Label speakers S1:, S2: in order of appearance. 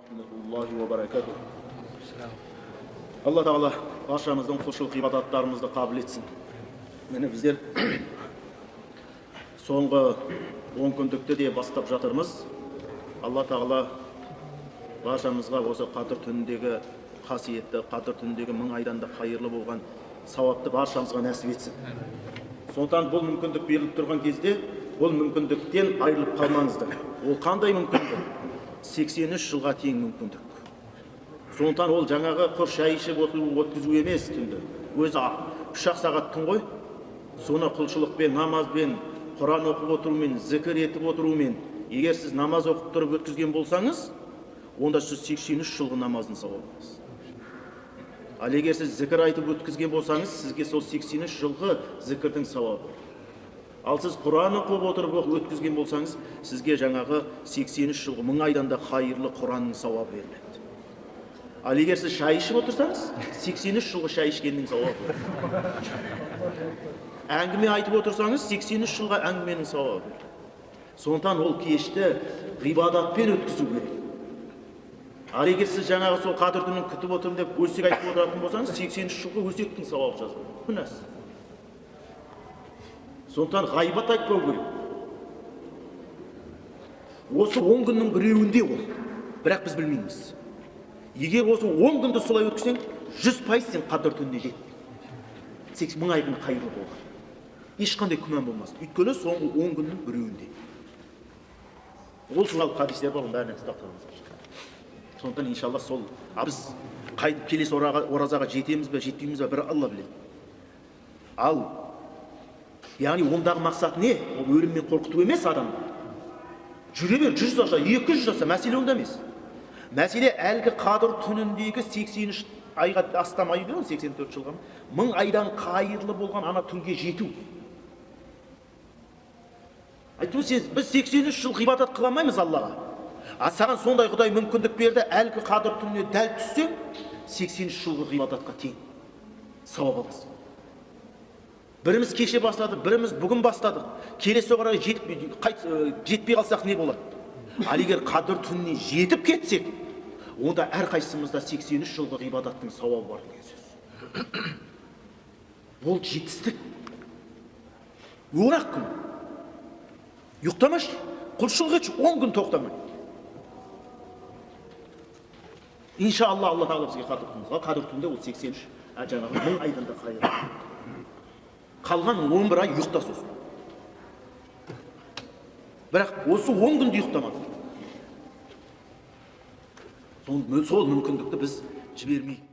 S1: Rahmetullahi ve berekatuhu. Allah Teala barşamızdan құлшылық ibadetlerimizni kabul etsin. Mene bizler soңғы 10 күндікті де бастап жатырмыз. Allah Teala баршамызға осы Қадыр түніндегі қасиетті, Қадыр түніндегі 1000 айдан да хайырлы болған сауапты баршамызға нәсіп етсін. Сондықтан бұл мүмкіндік беріліп тұрған кезде бұл мүмкіндіктен айырылып қалмаңыздар. Ол қандай мүмкіндік? 83 жылға тең мүмкіндік. Сондықтан ол жаңағы құр шай ішіп өткізу емес түнді. Өзі 3 сағаттың ғой. Соны құлшылықпен, намазбен, Құран оқып отырумен, зікір етіп отырумен, егер сіз намаз оқып тұрып өткізген болсаңыз, онда сіз 83 жылғы намаздың сауабы аласыз. Ал егер сіз зікір айтып өткізген болсаңыз, сізге сол 83 жылғы зікірдің сауабы. Ал сіз Құран оқып отырып өткізген болсаңыз, сізге жаңағы 83 жылғы 1000 айдан да хайырлы Құранның сауабы беріледі. Ал егер сіз шай ішіп отырсаңыз, 83 жылғы шай ішкеннің сауабы. Әңгіме айтып отырсаңыз, 83 жылға әңгіменің сауабы беріледі. Сондықтан ол кешті ғибадатпен өткізу керек. Ал егер сіз жаңағы сол Қадір түнін күтіп отырмын деп өсек айтып отыратын болсаңыз, 83 жылғы өсектің сауабы жазылады. Күнәсіз. Сондықтан ғайбат айтпау керек. Осы 10 күннің біреуінде ол. Бірақ біз білмейміз. Егер осы 10 күнді солай өткізсең, 100% сен Қадір түніне жеттің. 1000 айдың қайырлы болған. Ешқандай күмән болмас. Өйткені соңғы 10 күннің біреуінде. Ол туралы хадистер бар, бәріне сақтағанымыз. Сондықтан иншалла сол біз қайтып келесі оразаға жетеміз бе, жетпейміз бе, бір Алла біледі. Ал яғни ондағы мақсат не? Ол өліммен қорқыту емес адамды. Жүре бер, 100 жаса, 200 жаса, мәселе онда емес. Мәселе әлгі Қадір түніндегі 83 айға астам ай беру, 84 жылға 1000 айдан қайырлы болған ана түнге жету. Айту сіз, біз 83 жыл ғибадат қыламаймыз Аллаға. А саған сондай Құдай мүмкіндік берді, әлгі Қадір түніне дәл түссең, 83 жылғы ғибадатқа тең сауап аласың. Біріміз кеше бастадық, біріміз бүгін бастадық. Келесі қарай жетпей қалсақ не болады? Ал егер Қадір түніне жетіп кетсек, онда әрқайсымызда 83 жылғы ғибадаттың сауабы бар деген сөз. Ол жетістік. Орақ күн. Ұйықтамаш, құлшылық етші, 10 күн тоқтамай. Иншалла Алла Тағала бізге Қадір түнінде ол 83, жаңағы 1000 айдан да хайырлы. Қалған 11 ай ұйықта сосын. Бірақ осы 10 күнде ұйықтамады. Сол мүмкіндікті біз жібермейік.